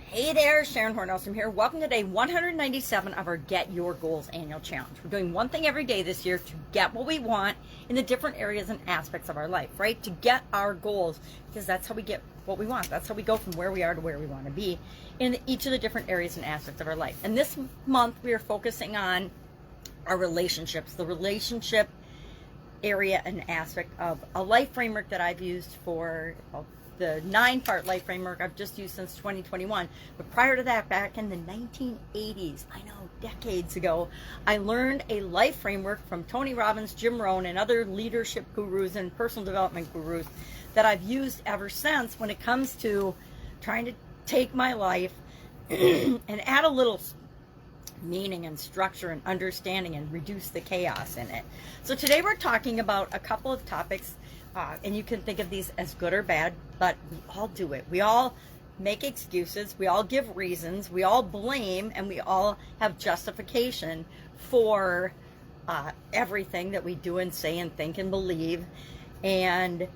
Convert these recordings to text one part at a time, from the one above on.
Hey there, Sharon Horne-Ellstrom here. Welcome to day 197 of our Get Your Goals annual challenge. We're doing one thing every day this year to get what we want in the different areas and aspects of our life, right? To get our goals, because that's how we get what we want. That's how we go from where we are to where we want to be in each of the different areas and aspects of our life. And this month we are focusing on our relationships, the relationship area and aspect of a life framework that I've used for the 9-part life framework I've just used since 2021. But prior to that, back in the 1980s, I know, decades ago, I learned a life framework from Tony Robbins, Jim Rohn, and other leadership gurus and personal development gurus that I've used ever since when it comes to trying to take my life and add a little meaning and structure and understanding and reduce the chaos in it. So today we're talking about a couple of topics, and you can think of these as good or bad, but we all do it. We all make excuses, we all give reasons, we all blame, and we all have justification for everything that we do and say and think and believe. And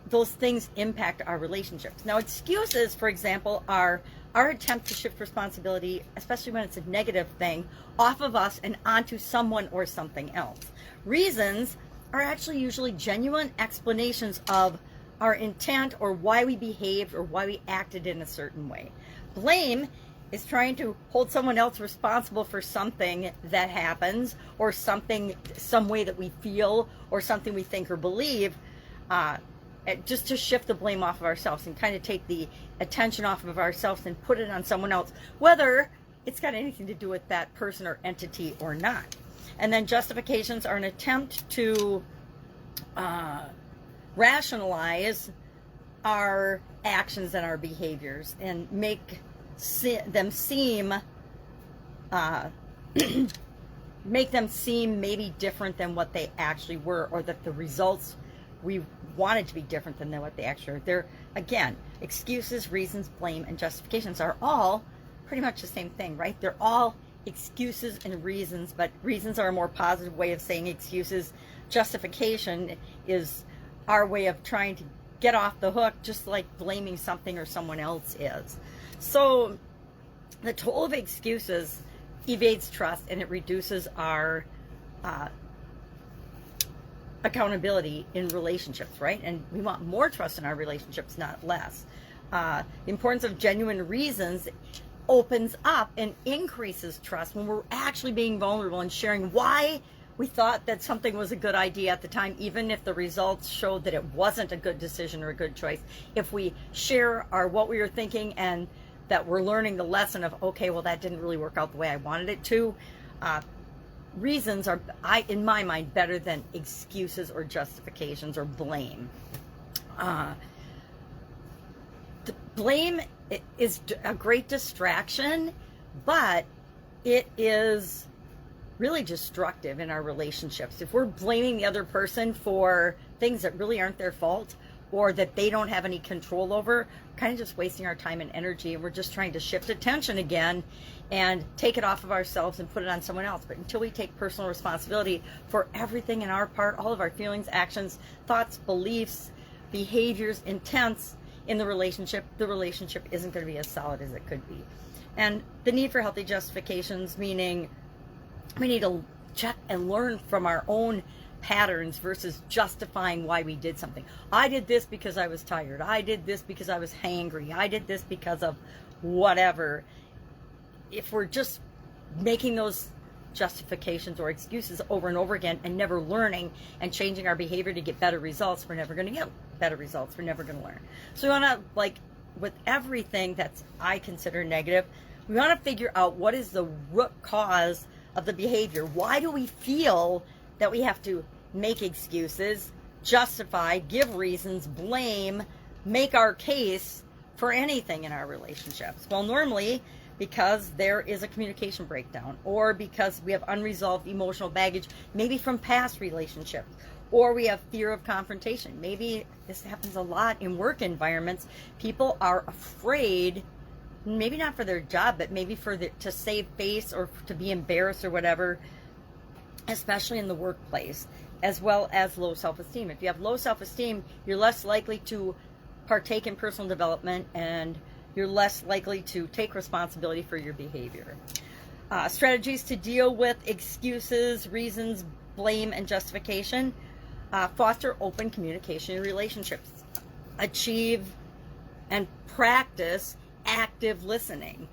those things impact our relationships. Now, excuses, for example, are our attempt to shift responsibility, especially when it's a negative thing, off of us and onto someone or something else. Reasons are actually usually genuine explanations of our intent or why we behaved or why we acted in a certain way. Blame is trying to hold someone else responsible for something that happens, or some way that we feel, or something we think or believe, just to shift the blame off of ourselves and kind of take the attention off of ourselves and put it on someone else, whether it's got anything to do with that person or entity or not. And then justifications are an attempt to rationalize our actions and our behaviors and make them seem maybe different than what they actually were, or that the results we wanted to be different than what they actually are. They're, again, excuses, reasons, blame, and justifications are all pretty much the same thing, right? They're all excuses and reasons, but reasons are a more positive way of saying excuses. Justification is our way of trying to get off the hook, just like blaming something or someone else is. So the toll of excuses evades trust, and it reduces our accountability in relationships, right? And we want more trust in our relationships, not less. The importance of genuine reasons opens up and increases trust when we're actually being vulnerable and sharing why we thought that something was a good idea at the time, even if the results showed that it wasn't a good decision or a good choice. If we share what we were thinking and that we're learning the lesson of, okay, well, that didn't really work out the way I wanted it to, reasons are, in my mind, better than excuses or justifications or blame. The blame is a great distraction, but it is really destructive in our relationships. If we're blaming the other person for things that really aren't their fault, or that they don't have any control over, kind of just wasting our time and energy, and we're just trying to shift attention again and take it off of ourselves and put it on someone else. But until we take personal responsibility for everything in our part, all of our feelings, actions, thoughts, beliefs, behaviors, intents in the relationship isn't going to be as solid as it could be. And the need for healthy justifications, meaning we need to check and learn from our own patterns versus justifying why we did something. I did this because I was tired. I did this because I was hangry. I did this because of whatever. If we're just making those justifications or excuses over and over again and never learning and changing our behavior to get better results, we're never going to get better results. We're never going to learn. So we want to, with everything that's I consider negative, we want to figure out what is the root cause of the behavior. Why do we feel that we have to make excuses, justify, give reasons, blame, make our case for anything in our relationships? Well, normally because there is a communication breakdown, or because we have unresolved emotional baggage, maybe from past relationships, or we have fear of confrontation. Maybe this happens a lot in work environments. People are afraid, maybe not for their job, but maybe to save face or to be embarrassed or whatever, especially in the workplace, as well as low self-esteem. If you have low self-esteem, you're less likely to partake in personal development and you're less likely to take responsibility for your behavior. Strategies to deal with excuses, reasons, blame, and justification. Foster open communication in relationships. Achieve and practice active listening.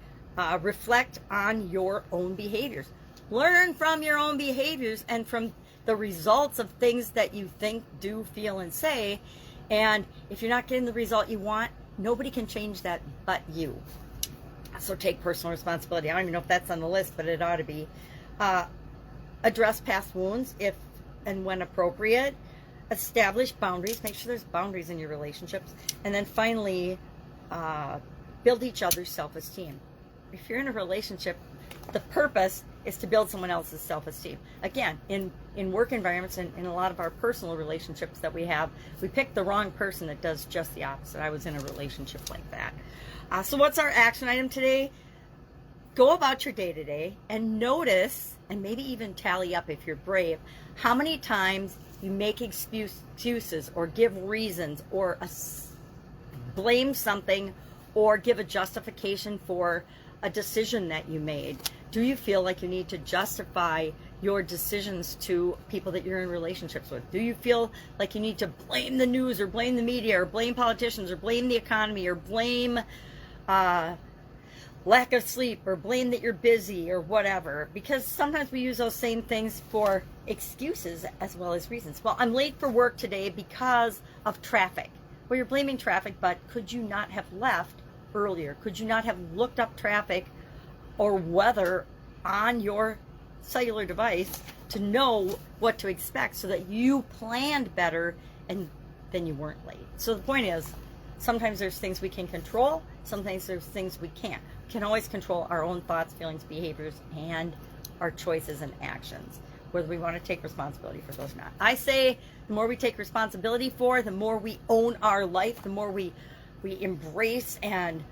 Reflect on your own behaviors. Learn from your own behaviors and from the results of things that you think, do, feel, and say. And if you're not getting the result you want, nobody can change that but you. So take personal responsibility. I don't even know if that's on the list, but it ought to be. Address past wounds if and when appropriate. Establish boundaries. Make sure there's boundaries in your relationships. And then finally, build each other's self-esteem. If you're in a relationship, the purpose is to build someone else's self-esteem. Again, in work environments and in a lot of our personal relationships that we have, we pick the wrong person that does just the opposite. I was in a relationship like that. So what's our action item today? Go about your day today and notice, and maybe even tally up if you're brave, how many times you make excuses or give reasons or blame something or give a justification for a decision that you made. Do you feel like you need to justify your decisions to people that you're in relationships with? Do you feel like you need to blame the news or blame the media or blame politicians or blame the economy or blame lack of sleep or blame that you're busy or whatever? Because sometimes we use those same things for excuses as well as reasons. Well, I'm late for work today because of traffic. Well, you're blaming traffic, but could you not have left earlier? Could you not have looked up traffic or weather on your cellular device to know what to expect so that you planned better and then you weren't late? So the point is, sometimes there's things we can control, sometimes there's things we can't. We can always control our own thoughts, feelings, behaviors, and our choices and actions, whether we want to take responsibility for those or not. I say the more we take responsibility for, the more we own our life, the more we embrace and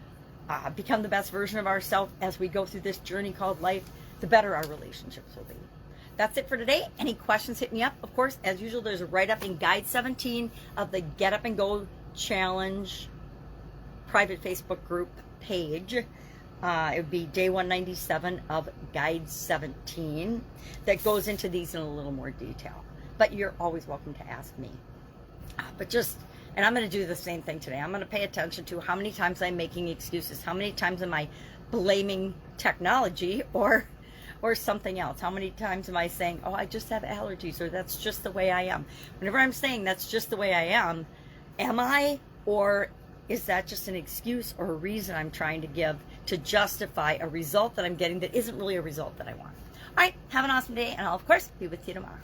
become the best version of ourselves as we go through this journey called life, the better our relationships will be. That's it for today. Any questions, hit me up. Of course, as usual, there's a write-up in Guide 17 of the Get Up and Go Challenge private Facebook group page. It would be day 197 of Guide 17 that goes into these in a little more detail. But you're always welcome to ask me. And I'm going to do the same thing today. I'm going to pay attention to how many times I'm making excuses. How many times am I blaming technology or something else? How many times am I saying, oh, I just have allergies, or that's just the way I am? Whenever I'm saying that's just the way I am I, or is that just an excuse or a reason I'm trying to give to justify a result that I'm getting that isn't really a result that I want? All right, have an awesome day, and I'll, of course, be with you tomorrow.